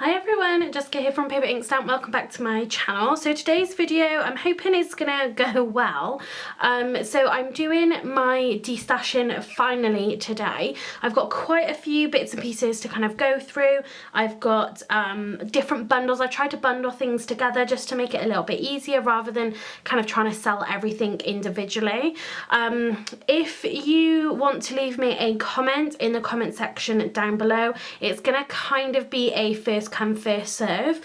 Hi everyone, Jessica here from Paper Ink Stamp. Welcome back to my channel. So today's video, I'm hoping it's gonna go well. So I'm doing my destashing finally today. I've got quite a few bits and pieces to kind of go through. I've got different bundles. I've tried to bundle things together just to make it a little bit easier rather than kind of trying to sell everything individually. If you want to leave me a comment in the comment section down below, it's gonna kind of be a first come first serve,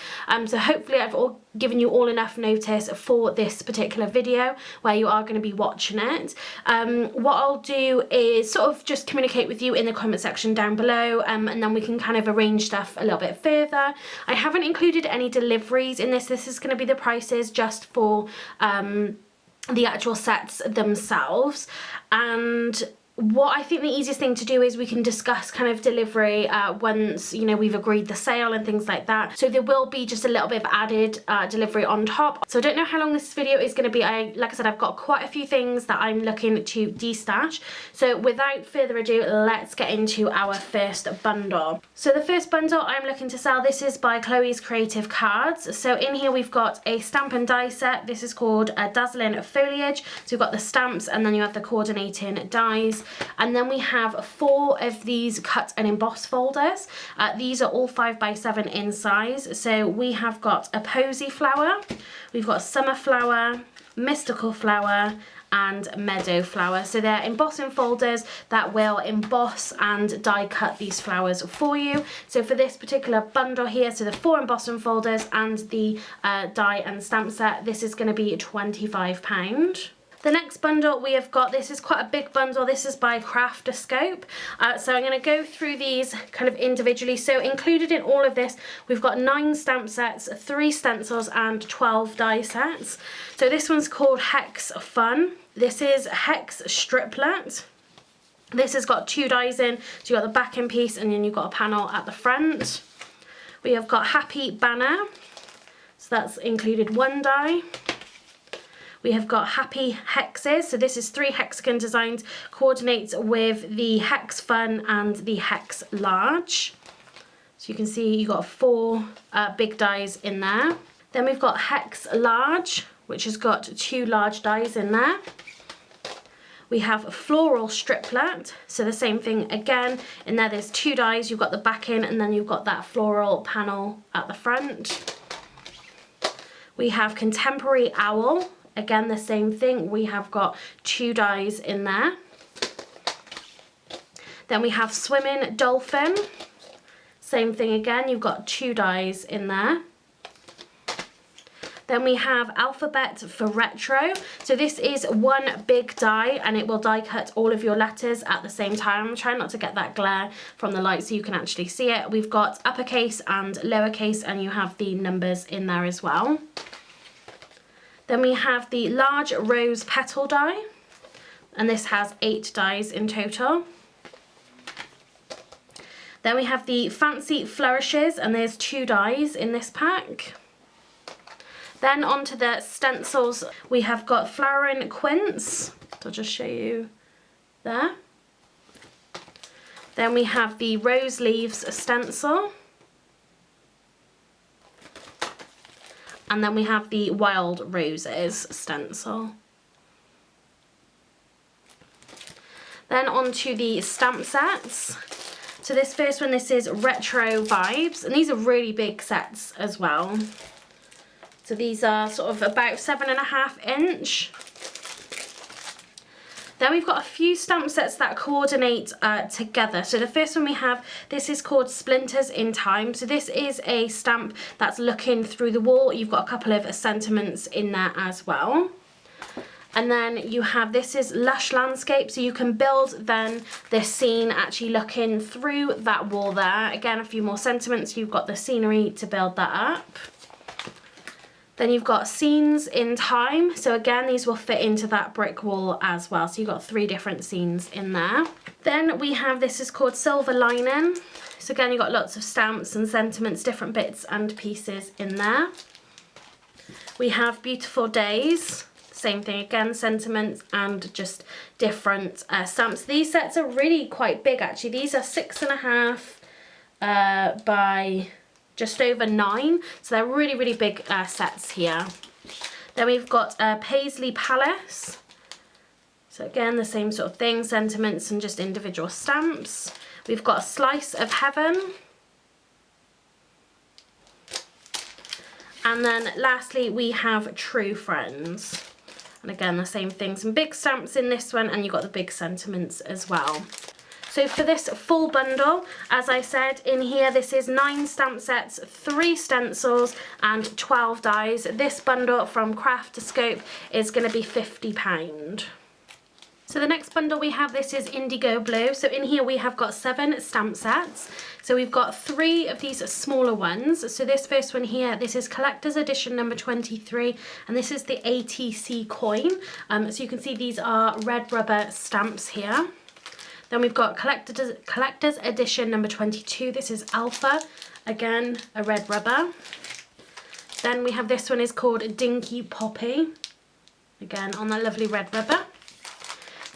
so hopefully I've given you all enough notice for this particular video where you are going to be watching it. What I'll do is sort of just communicate with you in the comment section down below, and then we can kind of arrange stuff a little bit further. I haven't included any deliveries in this. This is going to be the prices just for the actual sets themselves. And what I think the easiest thing to do is we can discuss kind of delivery once, you know, we've agreed the sale and things like that. So there will be just a little bit of added delivery on top. So I don't know how long this video is going to be. Like I said, I've got quite a few things that I'm looking to destash. So without further ado, let's get into our first bundle. So the first bundle I'm looking to sell, this is by Chloe's Creative Cards. So in here we've got a stamp and die set. This is called Dazzling of Foliage. So you've got the stamps and then you have the coordinating dies. And then we have 4 of these cut and emboss folders. These are all 5x7 in size. So we have got a posy flower, we've got summer flower, mystical flower, and meadow flower. So they're embossing folders that will emboss and die cut these flowers for you. So for this particular bundle here, so the 4 embossing folders and the die and stamp set, this is going to be £25. The next bundle we have got, this is quite a big bundle. This is by Craft-A-Scope. So I'm going to go through these kind of individually. So included in all of this, we've got 9 stamp sets, 3 stencils and 12 die sets. So this one's called Hex Fun. This is Hex Striplet. This has got 2 dies in. So you've got the backing piece and then you've got a panel at the front. We have got Happy Banner. So that's included 1 die. We have got Happy Hexes, so this is 3 hexagon designs, coordinates with the Hex Fun and the Hex Large. So you can see you've got 4 big dies in there. Then we've got Hex Large, which has got 2 large dies in there. We have Floral Striplet, so the same thing again. In there there's 2 dies, you've got the backing and then you've got that floral panel at the front. We have Contemporary Owl. Again, the same thing, we have got 2 dies in there. Then we have Swimming Dolphin. Same thing again, you've got 2 dies in there. Then we have Alphabet for Retro. So this is 1 big die and it will die cut all of your letters at the same time. I'm trying not to get that glare from the light so you can actually see it. We've got uppercase and lowercase and you have the numbers in there as well. Then we have the large rose petal die, and this has 8 dies in total. Then we have the fancy flourishes, and there's 2 dies in this pack. Then onto the stencils, we have got flowering quince. I'll just show you there. Then we have the rose leaves stencil. And then we have the Wild Roses stencil. Then onto the stamp sets. So this first one, this is Retro Vibes, and these are really big sets as well. So these are sort of about 7.5 inch. Then we've got a few stamp sets that coordinate together. So the first one we have, this is called Splinters in Time. So this is a stamp that's looking through the wall. You've got a couple of sentiments in there as well. And then you have, this is Lush Landscape. So you can build then this scene actually looking through that wall there. Again, a few more sentiments. You've got the scenery to build that up. Then you've got Scenes in Time. So again, these will fit into that brick wall as well. So you've got 3 different scenes in there. Then we have, this is called Silver Lining. So again, you've got lots of stamps and sentiments, different bits and pieces in there. We have Beautiful Days. Same thing again, sentiments and just different stamps. These sets are really quite big actually. These are 6.5 by just over 9. So they're really, really big sets here. Then we've got Paisley Palace. So again, the same sort of thing, sentiments and just individual stamps. We've got a Slice of Heaven. And then lastly, we have True Friends. And again, the same thing, some big stamps in this one, and you've got the big sentiments as well. So for this full bundle, as I said in here, this is 9 stamp sets, 3 stencils and 12 dies. This bundle from Craft to Scope is going to be £50. So the next bundle we have, this is Indigo Blue. So in here we have got 7 stamp sets. So we've got 3 of these smaller ones. So this first one here, this is Collector's Edition number 23, and this is the ATC coin. So you can see these are red rubber stamps here. Then we've got Collector's Edition number 22. This is Alpha, again a red rubber. Then we have this one is called Dinky Poppy, again on that lovely red rubber.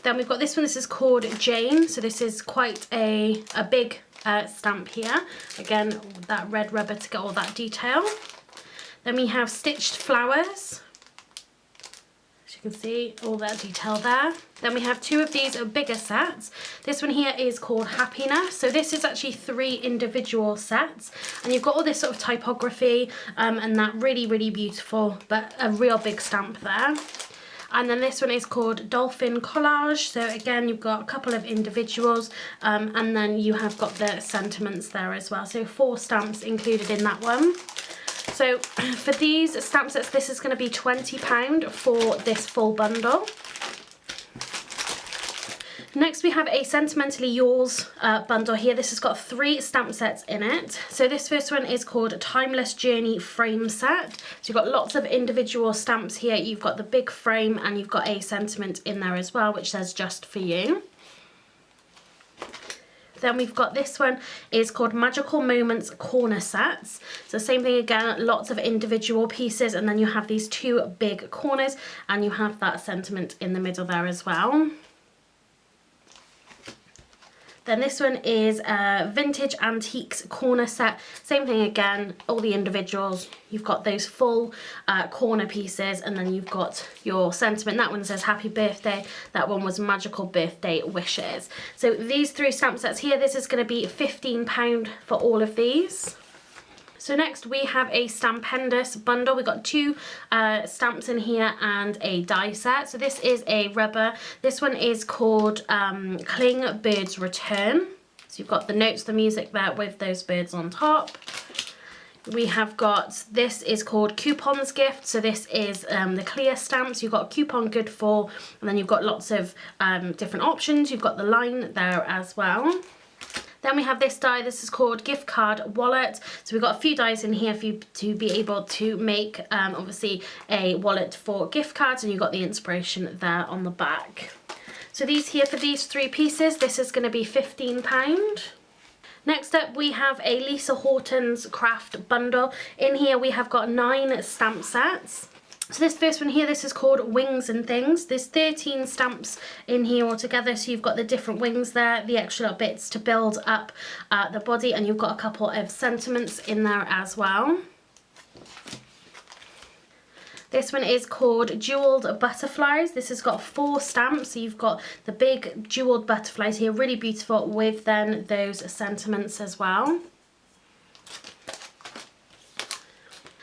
Then we've got this one, this is called Jane. So this is quite a big stamp here. Again, that red rubber to get all that detail. Then we have Stitched Flowers. As you can see, all that detail there. Then we have 2 of these bigger sets. This one here is called Happiness. So this is actually 3 individual sets. And you've got all this sort of typography and that really, really beautiful, but a real big stamp there. And then this one is called Dolphin Collage. So again, you've got a couple of individuals and then you have got the sentiments there as well. So 4 stamps included in that one. So for these stamp sets, this is going to be £20 for this full bundle. Next we have a Sentimentally Yours bundle here. This has got 3 stamp sets in it. So this first one is called Timeless Journey Frame Set. So you've got lots of individual stamps here. You've got the big frame and you've got a sentiment in there as well, which says just for you. Then we've got this one is called Magical Moments Corner Sets. So same thing again, lots of individual pieces, and then you have these 2 big corners and you have that sentiment in the middle there as well. Then this one is Vintage Antiques Corner Set. Same thing again, all the individuals. You've got those full corner pieces, and then you've got your sentiment. That one says Happy Birthday. That one was Magical Birthday Wishes. So these 3 stamp sets here, this is going to be £15 for all of these. So next we have a Stampendous bundle. We've got 2 stamps in here and a die set. So this is a rubber. This one is called Cling Birds Return. So you've got the notes, the music there with those birds on top. We have got, this is called Coupons Gift. So this is the clear stamps. You've got coupon good for, and then you've got lots of different options. You've got the line there as well. Then we have this die, this is called Gift Card Wallet. So we've got a few dies in here for you to be able to make, obviously, a wallet for gift cards, and you've got the inspiration there on the back. So these here, for these 3 pieces, this is going to be £15. Next up, we have a Lisa Horton's Craft bundle. In here, we have got 9 stamp sets. So this first one here, this is called Wings and Things. There's 13 stamps in here altogether, so you've got the different wings there, the extra little bits to build up the body, and you've got a couple of sentiments in there as well. This one is called Jeweled Butterflies. This has got 4 stamps, so you've got the big jeweled butterflies here, really beautiful, with then those sentiments as well.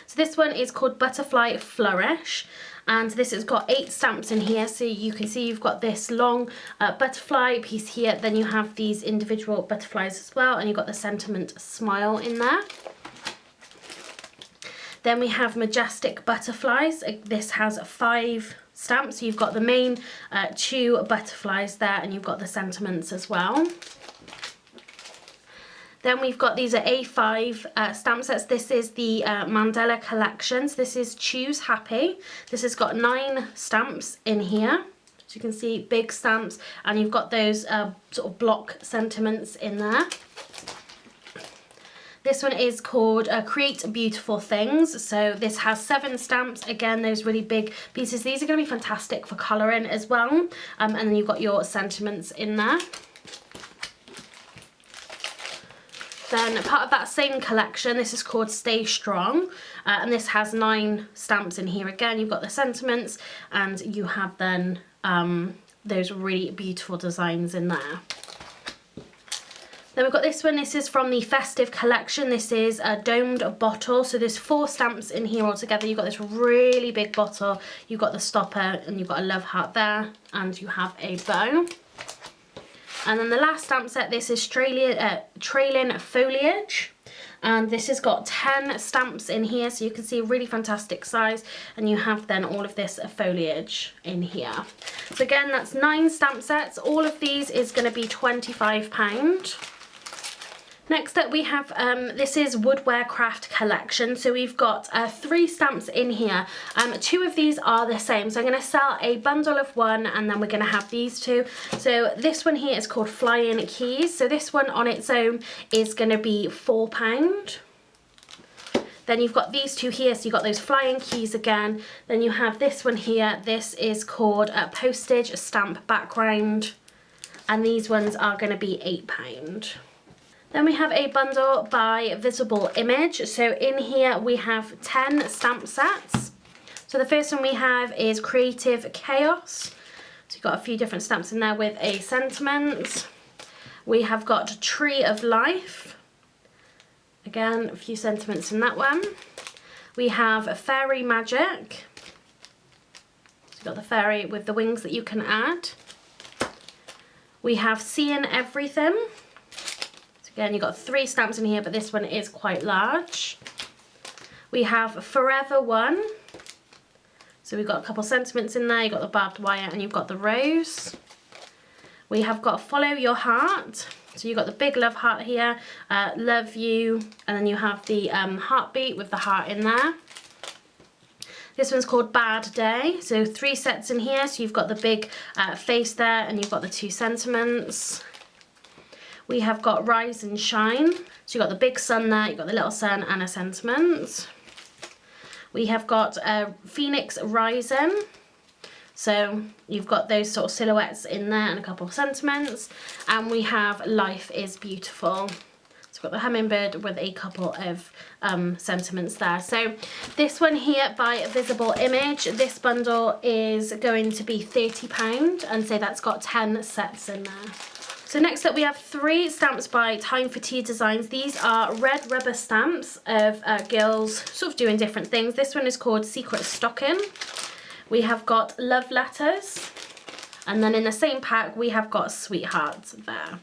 So this one is called Butterfly Flourish, and this has got 8 stamps in here. So you can see you've got this long butterfly piece here, then you have these individual butterflies as well, and you've got the sentiment Smile in there. Then we have Majestic Butterflies. This has 5 stamps, so you've got the main 2 butterflies there, and you've got the sentiments as well. Then we've got, these are A5 stamp sets. This is the Mandela Collections. This is Choose Happy. This has got 9 stamps in here. So you can see big stamps, and you've got those sort of block sentiments in there. This one is called Create Beautiful Things. So this has 7 stamps. Again, those really big pieces. These are going to be fantastic for colouring as well. And then you've got your sentiments in there. Then part of that same collection, this is called Stay Strong, and this has 9 stamps in here again. You've got the sentiments, and you have then those really beautiful designs in there. Then we've got this one. This is from the Festive collection. This is a domed bottle. So there's 4 stamps in here altogether. You've got this really big bottle. You've got the stopper, and you've got a love heart there, and you have a bow. And then the last stamp set, this is Trailing Foliage. And this has got 10 stamps in here, so you can see a really fantastic size, and you have then all of this foliage in here. So again, that's 9 stamp sets. All of these is going to be £25. Next up we have, this is Woodware Craft collection. So we've got 3 stamps in here. 2 of these are the same. So I'm going to sell a bundle of 1, and then we're going to have these 2. So this one here is called Flying Keys. So this one on its own is going to be £4. Then you've got these 2 here, so you've got those flying keys again. Then you have this one here. This is called Postage Stamp Background, and these ones are going to be £8. Then we have a bundle by Visible Image. So in here we have 10 stamp sets. So the first one we have is Creative Chaos. So you've got a few different stamps in there with a sentiment. We have got Tree of Life. Again, a few sentiments in that one. We have Fairy Magic. So you've got the fairy with the wings that you can add. We have Seeing Everything. Again, you've got 3 stamps in here, but this one is quite large. We have Forever One. So we've got a couple sentiments in there. You've got the barbed wire, and you've got the rose. We have got Follow Your Heart. So you've got the big love heart here, Love You, and then you have the heartbeat with the heart in there. This one's called Bad Day. So 3 sets in here. So you've got the big face there, and you've got the 2 sentiments. We have got Rise and Shine. So you've got the big sun there, you've got the little sun and a sentiment. We have got Phoenix Rising. So you've got those sort of silhouettes in there and a couple of sentiments. And we have Life is Beautiful. So we've got the hummingbird with a couple of sentiments there. So this one here by Visible Image, this bundle is going to be £30, and so that's got 10 sets in there. So next up we have 3 stamps by Time for Tea Designs. These are red rubber stamps of girls sort of doing different things. This one is called Secret Stocking. We have got Love Letters. And then in the same pack we have got Sweethearts there.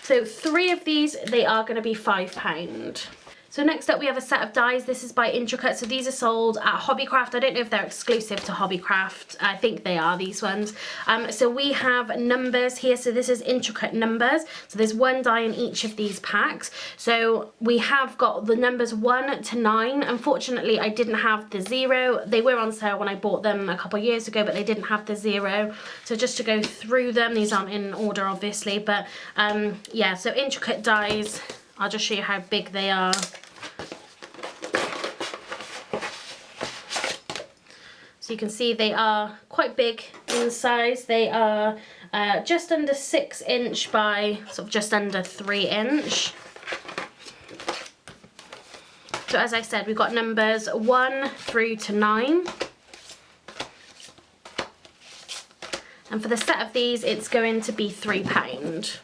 So 3 of these, they are going to be £5. So next up we have a set of dies. This is by Intricate. So these are sold at Hobbycraft. I don't know if they're exclusive to Hobbycraft. I think they are, these ones. So we have numbers here. So this is Intricate numbers. So there's 1 die in each of these packs. So we have got the numbers 1 to 9. Unfortunately, I didn't have the 0. They were on sale when I bought them a couple of years ago, but they didn't have the 0. So just to go through them, these aren't in order obviously, but yeah, so Intricate dies. I'll just show you how big they are. So you can see they are quite big in size. They are just under 6 inch by sort of just under 3 inch. So as I said, we've got numbers 1 through to 9. And for the set of these, it's going to be £3.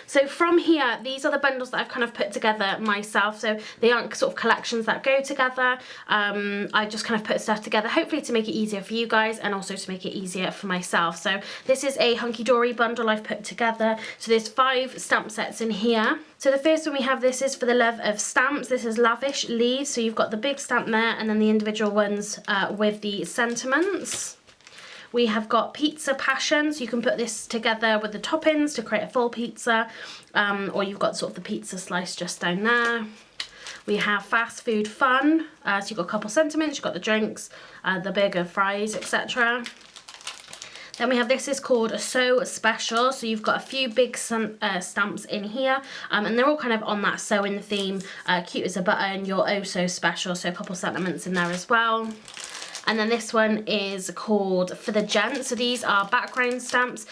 So from here, these are the bundles that I've kind of put together myself. So they aren't sort of collections that go together. I just kind of put stuff together, hopefully to make it easier for you guys and also to make it easier for myself. So this is a hunky dory bundle I've put together. So there's 5 stamp sets in here. So the first one we have, this is For the Love of Stamps. This is Lavish Leaves. So you've got the big stamp there and then the individual ones with the sentiments. We have got Pizza Passion, so you can put this together with the toppings to create a full pizza, or you've got sort of the pizza slice just down there. We have Fast Food Fun, so you've got a couple sentiments, you've got the drinks, the burger, fries, etc. Then we have, this is called So Special, so you've got a few big stamps in here, and they're all kind of on that sewing theme, cute as a button, you're oh so special, so a couple sentiments in there as well. And then this one is called For the Gent. So these are background stamps.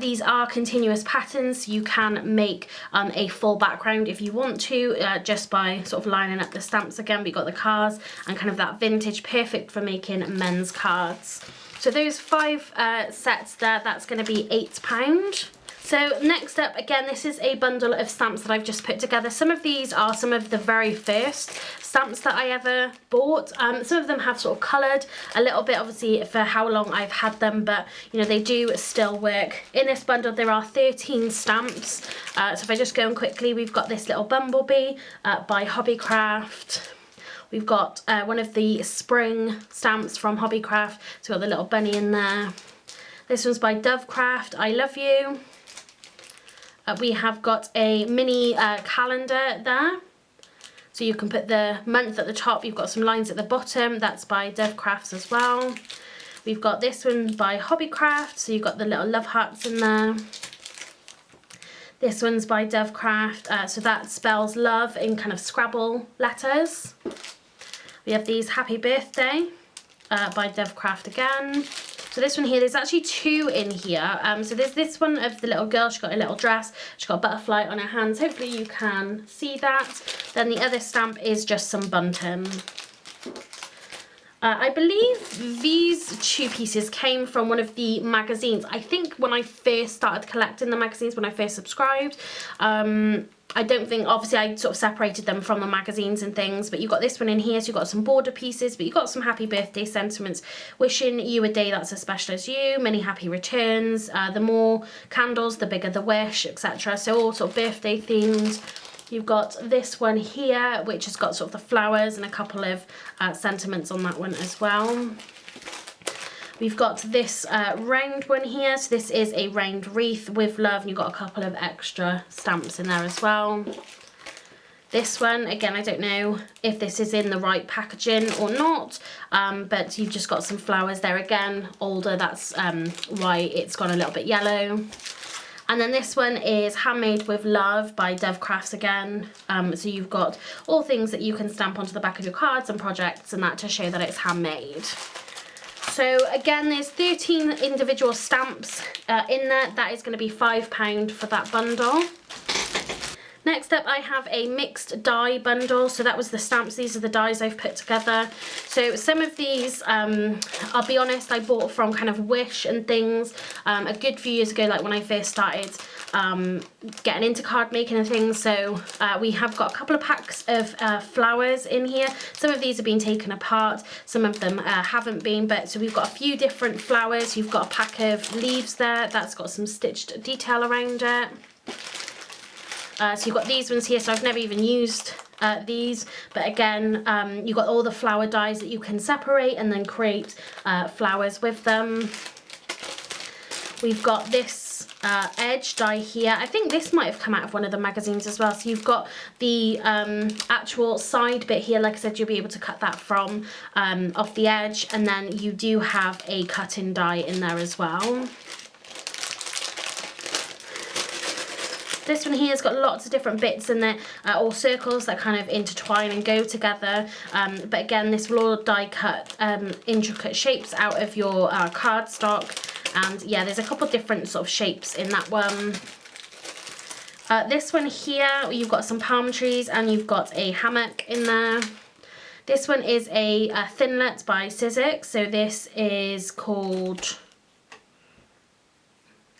These are continuous patterns. You can make a full background if you want to, just by sort of lining up the stamps again. We got the cars and kind of that vintage, perfect for making men's cards. So those 5 sets there, that's going to be £8. So next up, again, this is a bundle of stamps that I've just put together. Some of these are some of the very first stamps that I ever bought. Some of them have sort of coloured a little bit, obviously, for how long I've had them, but, you know, they do still work. In this bundle, there are 13 stamps. So if I just go on quickly, we've got this little bumblebee by Hobbycraft. We've got one of the spring stamps from Hobbycraft. So we've got the little bunny in there. This one's by Dovecraft, I Love You. We have got a mini calendar there. So you can put the month at the top. You've got some lines at the bottom. That's by Dovecraft as well. We've got this one by Hobbycraft. So you've got the little love hearts in there. This one's by Dovecraft. So that spells love in kind of Scrabble letters. We have these Happy Birthday by Dovecraft again. So this one here, there's actually 2 in here. So there's this one of the little girl. She's got a little dress. She's got a butterfly on her hands. Hopefully you can see that. Then the other stamp is just some bunting. I believe these 2 pieces came from one of the magazines. I think when I first started collecting the magazines, when I first subscribed, I don't think, obviously I sort of separated them from the magazines and things, but you've got this one in here, so you've got some border pieces, but you've got some happy birthday sentiments, wishing you a day that's as special as you, many happy returns, the more candles, the bigger the wish, etc. So all sort of birthday themed. You've got this one here, which has got sort of the flowers and a couple of sentiments on that one as well. We've got this round one here. So this is a round wreath with love, and you've got a couple of extra stamps in there as well. This one, again, I don't know if this is in the right packaging or not, but you've just got some flowers there again, older, that's why it's gone a little bit yellow. And then this one is Handmade with Love by Dovecraft again. So you've got all things that you can stamp onto the back of your cards and projects and that to show that it's handmade. So again, there's 13 individual stamps in there. That is going to be £5 for that bundle. Next up, I have a mixed die bundle. So that was the stamps. These are the dies I've put together. So some of these, I'll be honest, I bought from kind of Wish and things a good few years ago, like when I first started getting into card making and things. So we have got a couple of packs of flowers in here. Some of these have been taken apart, some of them haven't been, but so we've got a few different flowers. You've got a pack of leaves there that's got some stitched detail around it. So you've got these ones here, so I've never even used these, but again, you've got all the flower dies that you can separate and then create flowers with them. We've got this edge die here. I think this might have come out of one of the magazines as well. So you've got the actual side bit here. Like I said, you'll be able to cut that from off the edge, and then you do have a cut-in die in there as well. This one here has got lots of different bits in there, all circles that kind of intertwine and go together. But again, this will all die cut intricate shapes out of your cardstock. And yeah, there's a couple different sort of shapes in that one. This one here, you've got some palm trees and you've got a hammock in there. This one is a Thinlet by Sizzix. So this is called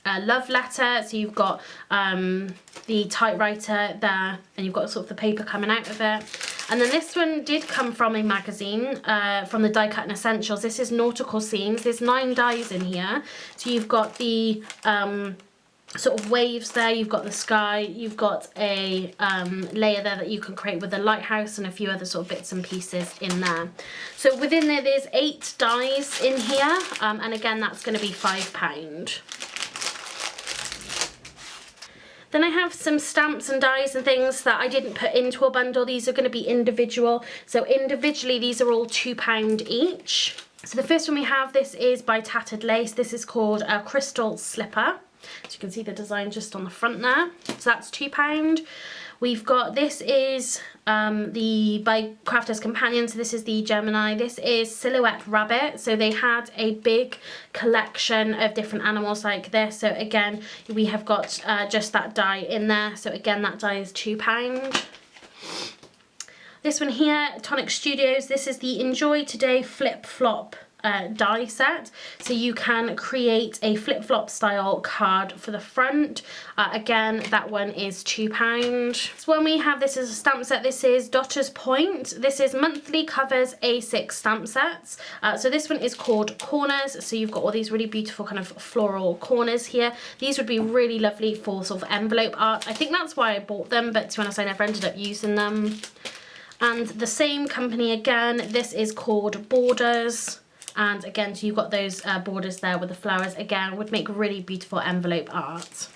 Love Letter. So you've got the typewriter there, and you've got sort of the paper coming out of it. And then this one did come from a magazine, from the Die Cutting Essentials. This is Nautical Scenes. There's 9 dies in here. So you've got the sort of waves there, you've got the sky, you've got a layer there that you can create with a lighthouse and a few other sort of bits and pieces in there. So within there, there's 8 dies in here, and again, that's going to be £5. Then I have some stamps and dies and things that I didn't put into a bundle. These are going to be individual. So individually, these are all £2 each. So the first one we have, this is by Tattered Lace. This is called a Crystal Slipper. So you can see the design just on the front there. So that's £2. We've got, this is by Crafter's Companion, so this is the Gemini. This is Silhouette Rabbit, so they had a big collection of different animals like this. So again, we have got just that die in there. So again, that die is £2. This one here, Tonic Studios, this is the Enjoy Today Flip Flop die set. So you can create a flip-flop style card for the front. Again, that one is £2. So when we have, this is a stamp set. This is Dotter's Point. This is monthly covers A6 stamp sets. So this one is called Corners. So you've got all these really beautiful kind of floral corners here. These would be really lovely for sort of envelope art. I think that's why I bought them, but to be honest, I never ended up using them. And the same company again, this is called Borders. And again, so you've got those borders there with the flowers. Again, would make really beautiful envelope art.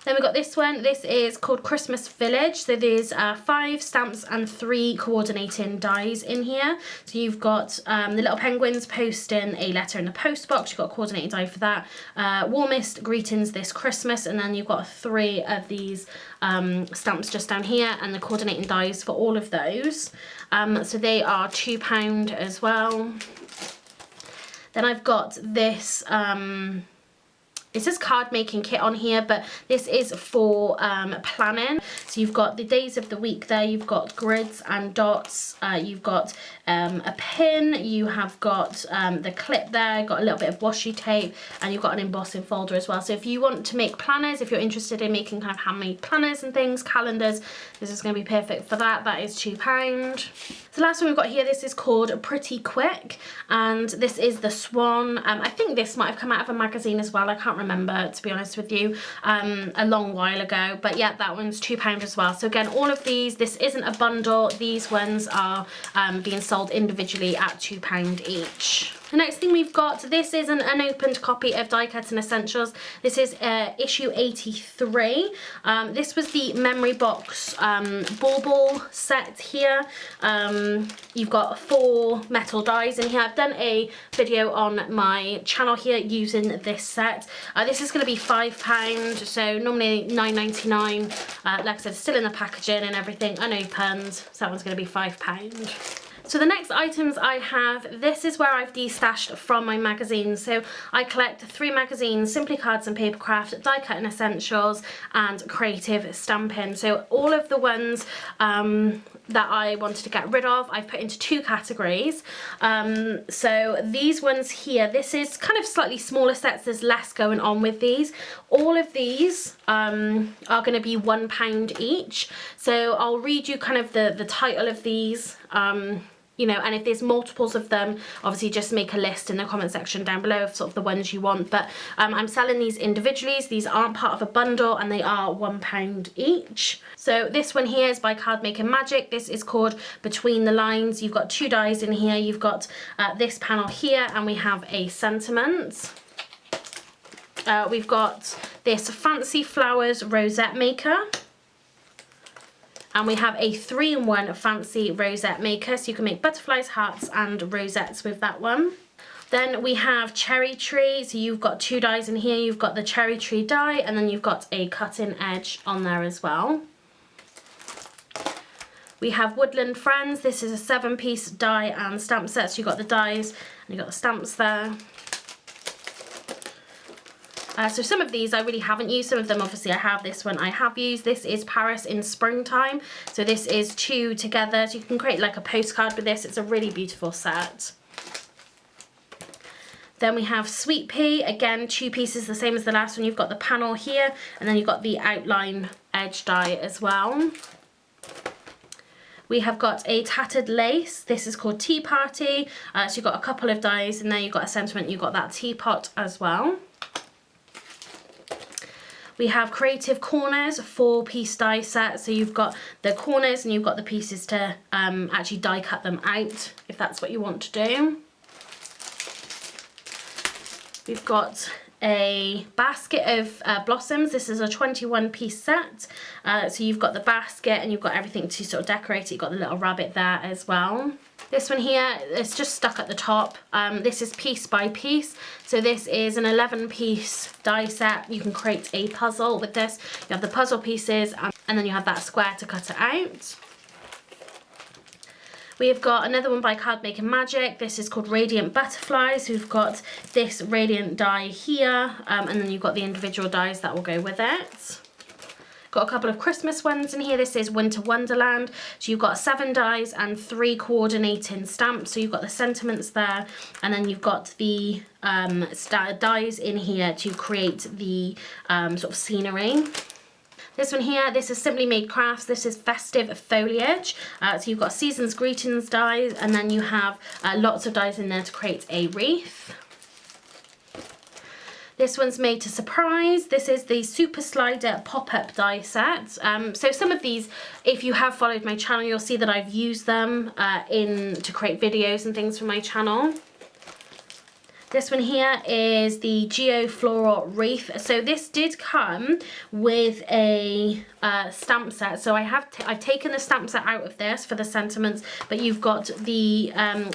Then we've got this one. This is called Christmas Village. So there's 5 stamps and 3 coordinating dies in here. So you've got the little penguins posting a letter in the post box. You've got a coordinating die for that. Warmest greetings this Christmas. And then you've got 3 of these stamps just down here, and the coordinating dies for all of those. So they are £2 as well. Then I've got this it says card making kit on here, but this is for planning. So you've got the days of the week there, you've got grids and dots, you've got a pin, you have got the clip there, got a little bit of washi tape, and you've got an embossing folder as well. So if you want to make planners, if you're interested in making kind of handmade planners and things, calendars, this is going to be perfect for that. That is £2. The last one we've got here, this is called Pretty Quick, and this is the Swan. I think this might have come out of a magazine as well. I can't remember, to be honest with you, a long while ago, but yeah, that one's £2 as well. So again, all of these, this isn't a bundle. These ones are being sold individually at £2 each. The next thing we've got, this is an unopened copy of Die Cutting Essentials. This is issue 83. This was the memory box bauble set here. You've got 4 metal dies in here. I've done a video on my channel here using this set. This is going to be £5, so normally £9.99. Like I said, still in the packaging and everything, unopened. So that one's going to be £5. So the next items I have, this is where I've destashed from my magazines. So I collect 3 magazines, Simply Cards and Papercraft, Die Cutting Essentials, and Creative Stamping. So all of the ones that I wanted to get rid of, I've put into 2 categories. So these ones here, this is kind of slightly smaller sets, there's less going on with these. All of these are going to be £1 each. So I'll read you kind of the title of these. You know, and if there's multiples of them, obviously just make a list in the comment section down below of sort of the ones you want. But I'm selling these individually. These aren't part of a bundle, and they are £1 each. So this one here is by Card Making Magic. This is called Between the Lines. You've got 2 dies in here. You've got this panel here, and we have a sentiment. We've got this Fancy Flowers Rosette Maker. And we have a 3-in-1 fancy rosette maker, so you can make butterflies, hearts, and rosettes with that one. Then we have Cherry Tree, so you've got 2 dies in here. You've got the Cherry Tree die, and then you've got a cutting edge on there as well. We have Woodland Friends. This is a 7-piece die and stamp set, so you've got the dies and you've got the stamps there. So some of these I really haven't used. Some of them, obviously, I have. This one I have used. This is Paris in Springtime. So this is 2 together. So you can create like a postcard with this. It's a really beautiful set. Then we have Sweet Pea. Again, 2 pieces, the same as the last one. You've got the panel here, and then you've got the outline edge die as well. We have got a Tattered Lace. This is called Tea Party. So you've got a couple of dies in there. You've got a sentiment. You've got that teapot as well. We have Creative Corners, 4-piece die set. So you've got the corners and you've got the pieces to actually die cut them out if that's what you want to do. We've got a basket of blossoms. This is a 21-piece set. So you've got the basket and you've got everything to sort of decorate it. You've got the little rabbit there as well. This one here, it's just stuck at the top. This is piece by piece. So this is an 11-piece die set. You can create a puzzle with this. You have the puzzle pieces and then you have that square to cut it out. We've got another one by Card Making Magic. This is called Radiant Butterflies. We've got this radiant die here, and then you've got the individual dies that will go with it. Got a couple of Christmas ones in here. This is Winter Wonderland. So you've got 7 dies and 3 coordinating stamps. So you've got the sentiments there, and then you've got the dies in here to create the sort of scenery. This one here, this is Simply Made Crafts. This is Festive Foliage. So you've got Season's Greetings dies, and then you have lots of dies in there to create a wreath. This one's Made to Surprise. This is the Super Slider pop-up die set. So some of these, if you have followed my channel, you'll see that I've used them to create videos and things for my channel. This one here is the Geo Floral Wreath. So this did come with a stamp set. So I've taken the stamp set out of this for the sentiments, but you've got the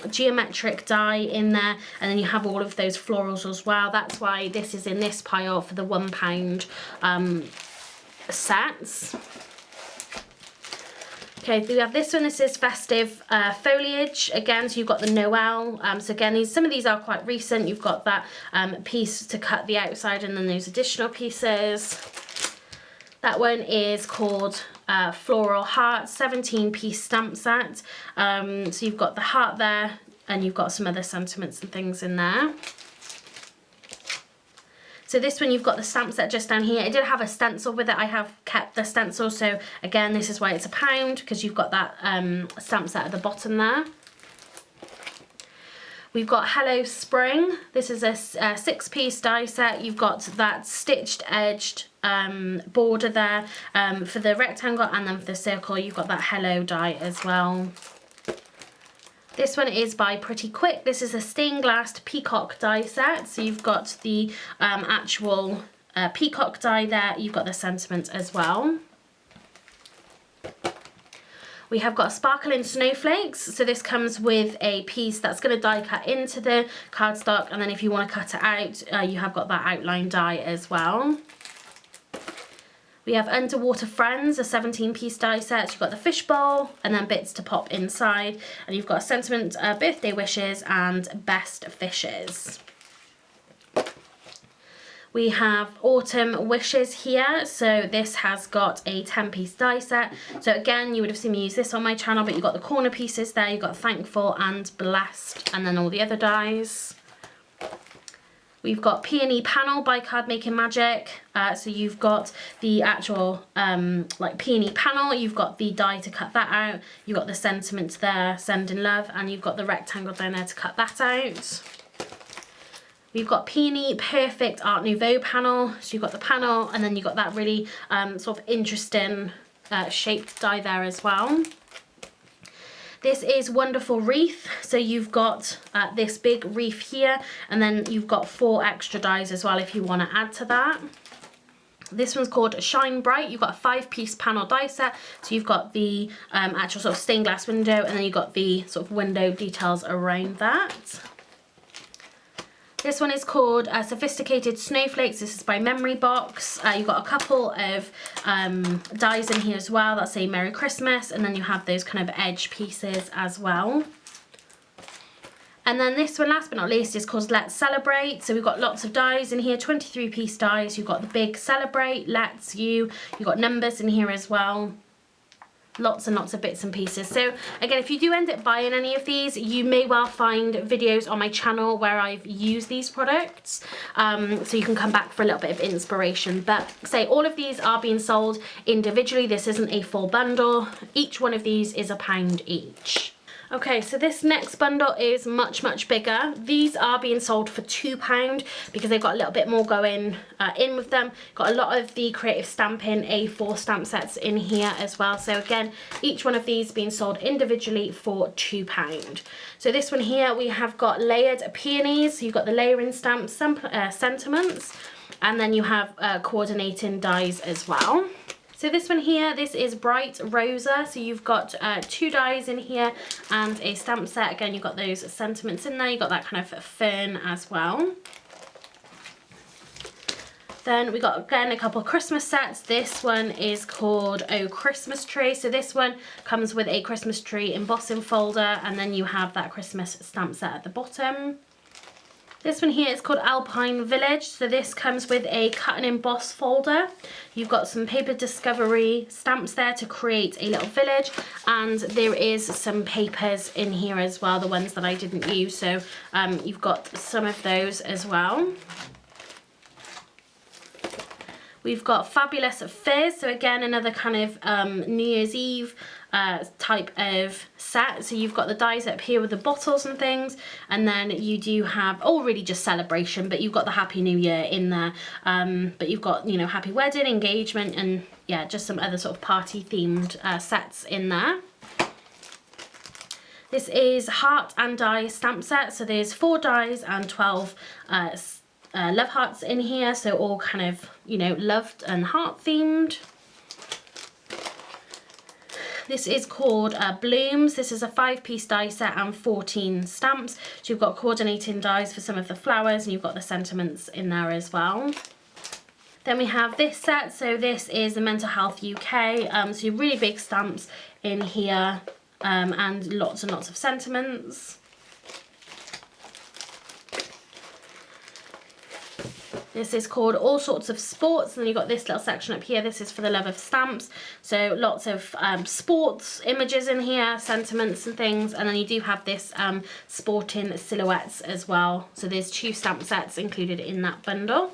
geometric die in there, and then you have all of those florals as well. That's why this is in this pile for the £1 sets. Okay, we have this one. This is Festive Foliage. Again, so you've got the Noel. So again, some of these are quite recent. You've got that piece to cut the outside and then those additional pieces. That one is called Floral Heart, 17-piece stamp set. So you've got the heart there and you've got some other sentiments and things in there. So this one, you've got the stamp set just down here. It did have a stencil with it. I have kept the stencil. So again, this is why it's £1, because you've got that stamp set at the bottom there. We've got Hello Spring. This is a 6-piece die set. You've got that stitched edged border there for the rectangle, and then for the circle, you've got that Hello die as well. This one is by Pretty Quick. This is a stained glass peacock die set. So you've got the actual peacock die there. You've got the sentiment as well. We have got Sparkling Snowflakes. So this comes with a piece that's going to die cut into the cardstock. And then if you want to cut it out, you have got that outline die as well. We have Underwater Friends, a 17-piece die set. You've got the fishbowl and then bits to pop inside. And you've got sentiment, birthday wishes and best fishes. We have Autumn Wishes here. So this has got a 10-piece die set. So again, you would have seen me use this on my channel, but you've got the corner pieces there. You've got Thankful and Blessed, and then all the other dies. We've got Peony Panel by Card Making Magic. So you've got the actual like peony panel, you've got the die to cut that out, you've got the sentiment there, sending love, and you've got the rectangle down there to cut that out. We've got Peony Perfect Art Nouveau panel. So you've got the panel, and then you've got that really sort of interesting shaped die there as well. This is Wonderful Wreath. So you've got this big wreath here, and then you've got 4 extra dies as well if you want to add to that. This one's called Shine Bright. You've got a 5-piece panel die set. So you've got the actual sort of stained glass window, and then you've got the sort of window details around that. This one is called Sophisticated Snowflakes. This is by Memory Box. You've got a couple of dies in here as well that say Merry Christmas, and then you have those kind of edge pieces as well. And then this one, last but not least, is called Let's Celebrate. So we've got lots of dies in here, 23-piece dies. You've got the big Celebrate, Let's You. You've got numbers in here as well. Lots and lots of bits and pieces. So again, if you do end up buying any of these, you may well find videos on my channel where I've used these products, so you can come back for a little bit of inspiration. But say all of these are being sold individually. This isn't a full bundle. Each one of these is £1 each. Okay, so this next bundle is much bigger. These are being sold for £2 because they've got a little bit more going in with them. Got a lot of the Creative Stampin' A4 stamp sets in here as well. So again, each one of these being sold individually for £2. So this one here, we have got layered peonies. So you've got the layering stamp sentiments, and then you have coordinating dies as well. So this one here, this is Bright Rosa. So you've got 2 dies in here and a stamp set. Again, you've got those sentiments in there. You've got that kind of fern as well. Then we got, again, a couple of Christmas sets. This one is called Oh Christmas Tree. So this one comes with a Christmas tree embossing folder, and then you have that Christmas stamp set at the bottom. This one here is called Alpine Village. So this comes with a cut and emboss folder. You've got some paper discovery stamps there to create a little village, and there is some papers in here as well, the ones that I didn't use. So you've got some of those as well. We've got Fabulous Fizz, so again, another kind of New Year's Eve type of set. So you've got the dies up here with the bottles and things, and then you do have, oh, really just celebration, but you've got the Happy New Year in there. But you've got, you know, happy wedding, engagement, and yeah, just some other sort of party themed sets in there. This is Heart and Die stamp set, so there's 4 dies and 12 love hearts in here, so all kind of, you know, loved and heart themed. This is called Blooms. This is a 5-piece die set and 14 stamps. So you've got coordinating dies for some of the flowers, and you've got the sentiments in there as well. Then we have this set. So this is the Mental Health UK. So your really big stamps in here, and lots of sentiments. This is called All Sorts of Sports, and then you've got this little section up here. This is for the love of stamps. So lots of sports images in here, sentiments and things. And then you do have this sporting silhouettes as well. So there's 2 stamp sets included in that bundle.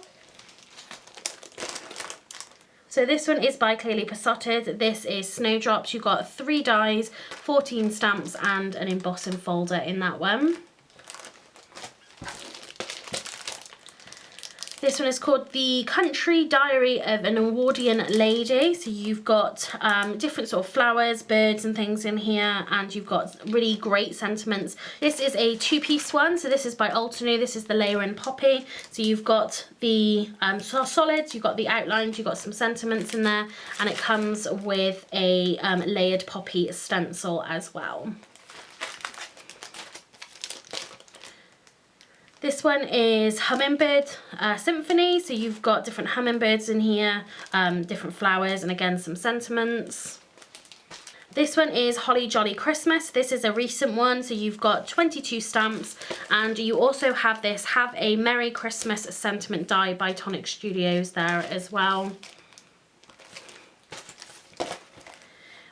So this one is by Clearly Besotted. This is Snowdrops. You've got 3 dies, 14 stamps, and an embossing folder in that one. This one is called The Country Diary of an Edwardian Lady. So you've got different sort of flowers, birds and things in here, and you've got really great sentiments. This is a 2-piece one, so this is by Altanu. This is the Layering Poppy. So you've got the solids, you've got the outlines, you've got some sentiments in there, and it comes with a layered poppy stencil as well. This one is Hummingbird Symphony, so you've got different hummingbirds in here, different flowers, and again some sentiments. This one is Holly Jolly Christmas. This is a recent one, so you've got 22 stamps, and you also have this Have a Merry Christmas sentiment die by Tonic Studios there as well.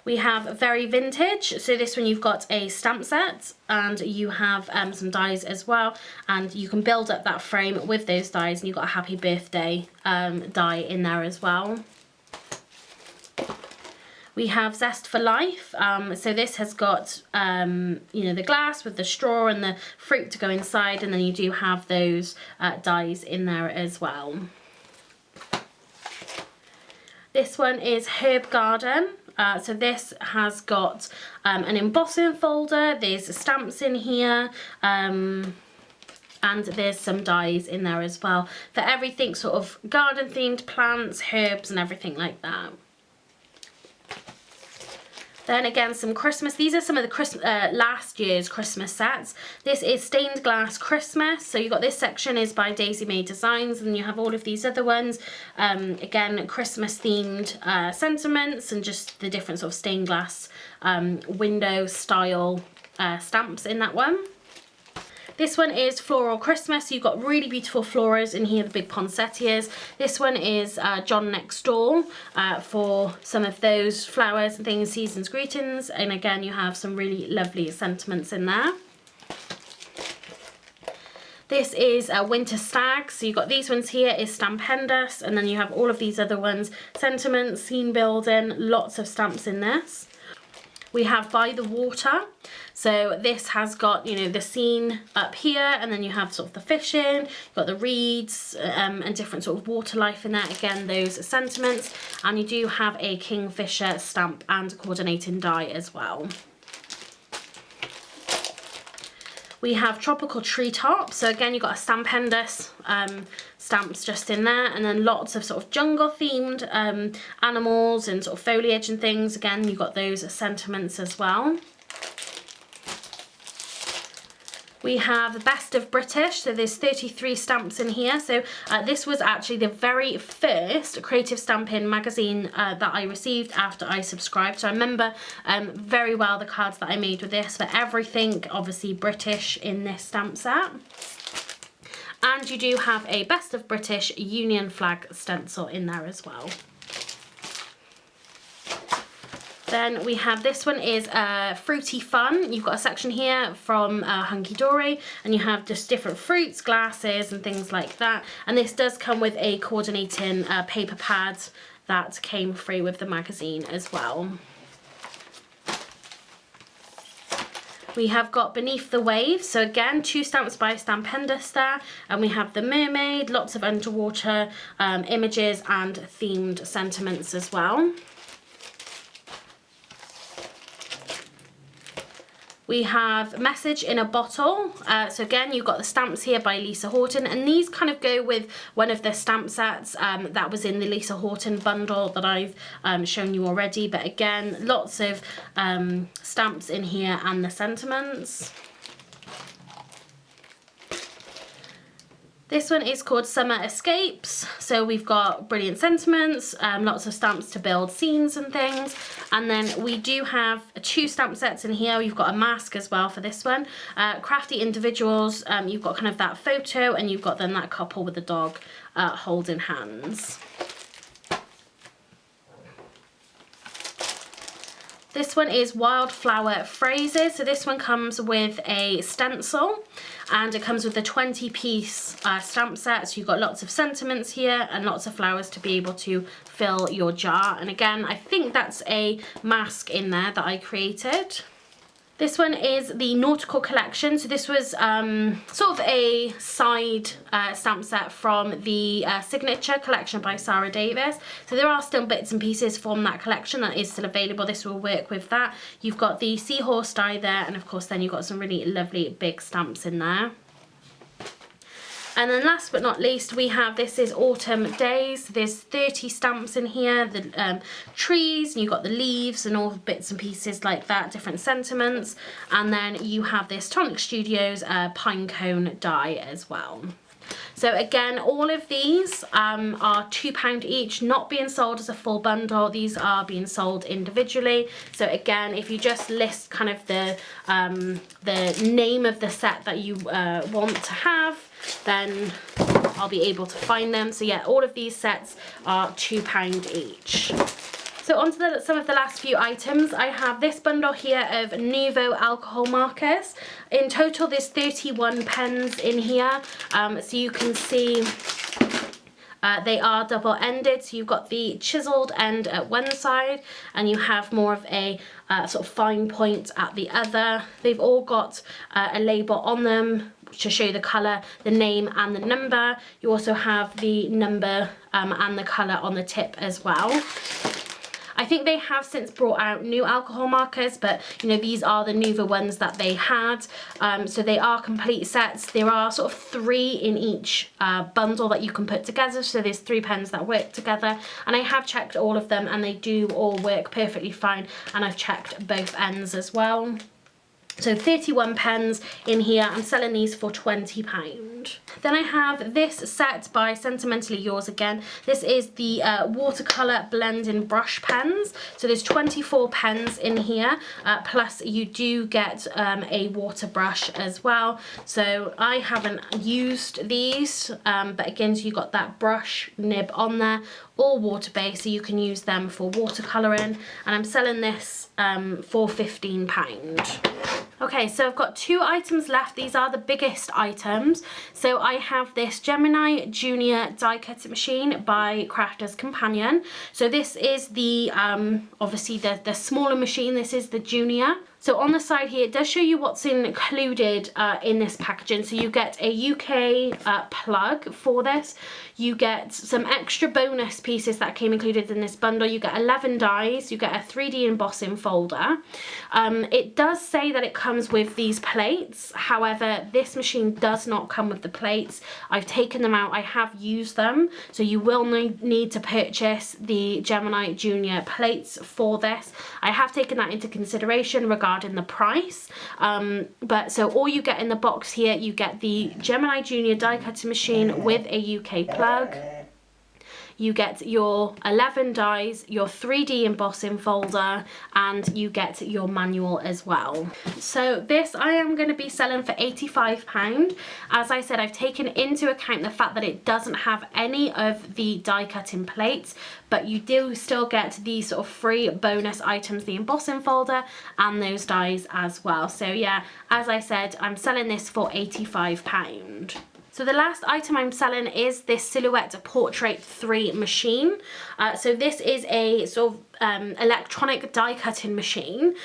We have Very Vintage, so this one you've got a stamp set, and you have some dies as well, and you can build up that frame with those dies, and you've got a Happy Birthday die in there as well. We have Zest for Life, so this has got you know, the glass with the straw and the fruit to go inside, and then you do have those dies in there as well. This one is Herb Garden. So this has got an embossing folder, there's stamps in here, and there's some dies in there as well for everything sort of garden themed, plants, herbs and everything like that. Then again, some Christmas. These are some of the last year's Christmas sets. This is Stained Glass Christmas. So you've got this section is by Daisy May Designs, and you have all of these other ones. Again, Christmas themed sentiments and just the different sort of stained glass window style stamps in that one. This one is Floral Christmas. You've got really beautiful floras in here, the big poinsettias. This one is John Next Door for some of those flowers and things, season's greetings. And again, you have some really lovely sentiments in there. This is a Winter Stag. So you've got these ones here is Stampendous, and then you have all of these other ones, sentiments, scene building, lots of stamps in this. We have By the Water. So this has got, you know, the scene up here, and then you have sort of the fishing, you've got the reeds and different sort of water life in there. Again, those sentiments. And you do have a kingfisher stamp and coordinating die as well. We have Tropical Treetop. So again, you've got a Stampendous stamps just in there, and then lots of sort of jungle themed animals and sort of foliage and things. Again, you've got those sentiments as well. We have the Best of British, so there's 33 stamps in here. So this was actually the very first creative stamping magazine that I received after I subscribed. So I remember very well the cards that I made with this, but everything obviously British in this stamp set. And you do have a Best of British Union flag stencil in there as well. Then we have, this one is Fruity Fun. You've got a section here from Hunky Dory, and you have just different fruits, glasses and things like that. And this does come with a coordinating paper pad that came free with the magazine as well. We have got Beneath the Waves. So again, 2 stamps by Stampendous there. And we have the mermaid, lots of underwater images and themed sentiments as well. We have Message in a Bottle. So again, you've got the stamps here by Lisa Horton, and these kind of go with one of the stamp sets that was in the Lisa Horton bundle that I've shown you already. But again, lots of stamps in here and the sentiments. This one is called Summer Escapes. So we've got brilliant sentiments, lots of stamps to build scenes and things. And then we do have 2 stamp sets in here. You've got a mask as well for this one. Crafty Individuals, you've got kind of that photo, and you've got then that couple with the dog holding hands. This one is Wildflower Phrases. So this one comes with a stencil, and it comes with a 20-piece stamp set. So you've got lots of sentiments here and lots of flowers to be able to fill your jar. And again, I think that's a mask in there that I created. This one is the Nautical Collection. So this was sort of a side stamp set from the Signature collection by Sarah Davis. So there are still bits and pieces from that collection that is still available. This will work with that. You've got the seahorse die there, and of course then you've got some really lovely big stamps in there. And then last but not least, we have, this is Autumn Days. There's 30 stamps in here, the trees, and you've got the leaves and all bits and pieces like that, different sentiments. And then you have this Tonic Studios Pinecone die as well. So again, all of these are £2 each, not being sold as a full bundle. These are being sold individually. So again, if you just list kind of the name of the set that you want to have, then I'll be able to find them. So yeah, all of these sets are £2 each. So on to some of the last few items. I have this bundle here of Nuvo alcohol markers. In total, there's 31 pens in here. So you can see they are double-ended. So you've got the chiseled end at one side, and you have more of a sort of fine point at the other. They've all got a label on them to show the colour, the name and the number. You also have the number and the colour on the tip as well. I think they have since brought out new alcohol markers, but you know, these are the Nuvo ones that they had. So they are complete sets. There are sort of 3 in each bundle that you can put together. So there's 3 pens that work together, and I have checked all of them and they do all work perfectly fine, and I've checked both ends as well. So 31 pens in here. I'm selling these for £20. Then I have this set by Sentimentally Yours again. This is the watercolor blending brush pens. So there's 24 pens in here, plus you do get a water brush as well. So I haven't used these, but again, so you got that brush nib on there, all water based, so you can use them for watercoloring. And I'm selling this for £15. Okay, so I've got 2 items left. These are the biggest items. So I have this Gemini Junior die cutting machine by Crafter's Companion. So this is the, obviously the smaller machine. This is the Junior. So on the side here, it does show you what's included in this packaging. So you get a UK plug for this. You get some extra bonus pieces that came included in this bundle. You get 11 dies. You get a 3D embossing folder. It does say that it comes with these plates. However, this machine does not come with the plates. I've taken them out. I have used them. So you will need to purchase the Gemini Junior plates for this. I have taken that into consideration regarding the price, but so all you get in the box here, you get the Gemini Junior die cutting machine with a UK plug. You get your 11 dies, your 3D embossing folder, and you get your manual as well. So this I am going to be selling for £85. As I said, I've taken into account the fact that it doesn't have any of the die cutting plates, but you do still get these sort of free bonus items, the embossing folder and those dies as well. So yeah, as I said, I'm selling this for £85. So the last item I'm selling is this Silhouette Portrait 3 machine. So this is a sort of electronic die cutting machine.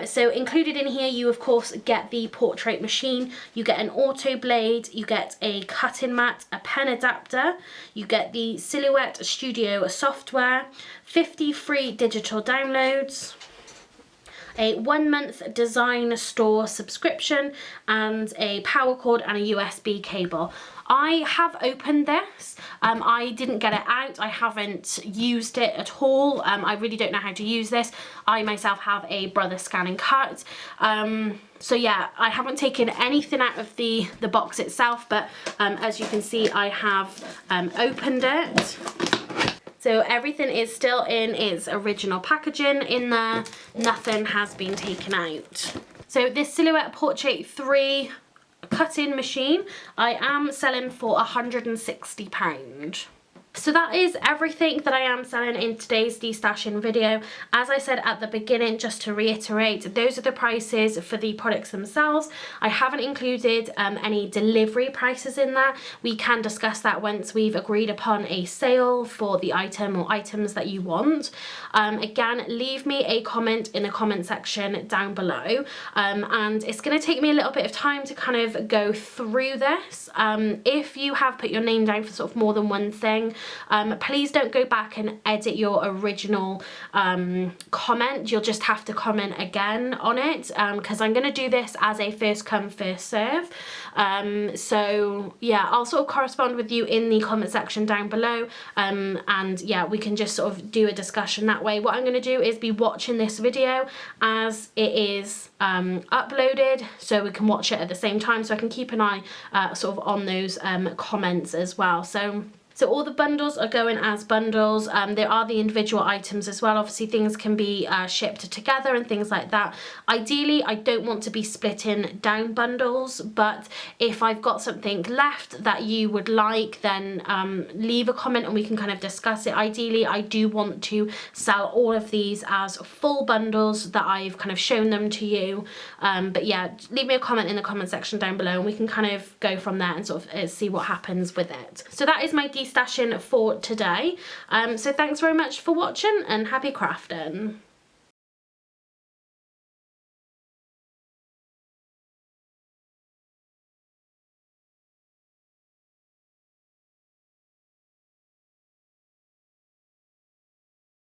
So included in here, you of course get the portrait machine, you get an auto blade, you get a cutting mat, a pen adapter, you get the Silhouette Studio software, 50 free digital downloads, a 1-month design store subscription, and a power cord and a USB cable. I have opened this. I didn't get it out. I haven't used it at all. I really don't know how to use this. I myself have a brother scan and cut. So yeah, I haven't taken anything out of the box itself, but as you can see, I have opened it. So everything is still in its original packaging in there. Nothing has been taken out. So this Silhouette Portrait 3 cutting machine, I am selling for £160. So that is everything that I am selling in today's destashing video. As I said at the beginning, just to reiterate, those are the prices for the products themselves. I haven't included any delivery prices in there. We can discuss that once we've agreed upon a sale for the item or items that you want. Again, leave me a comment in the comment section down below. And it's going to take me a little bit of time to kind of go through this. If you have put your name down for sort of more than one thing, please don't go back and edit your original comment. You'll just have to comment again on it, because I'm going to do this as a first come first serve. So yeah, I'll sort of correspond with you in the comment section down below, and yeah, we can just sort of do a discussion that way. What I'm going to do is be watching this video as it is uploaded, so we can watch it at the same time, so I can keep an eye sort of on those comments as well. So all the bundles are going as bundles. There are the individual items as well. Obviously things can be shipped together and things like that. Ideally, I don't want to be splitting down bundles, but if I've got something left that you would like, then leave a comment and we can kind of discuss it. Ideally, I do want to sell all of these as full bundles that I've kind of shown them to you. But yeah, leave me a comment in the comment section down below and we can kind of go from there and sort of see what happens with it. So that is my destashing for today. So thanks very much for watching and happy crafting.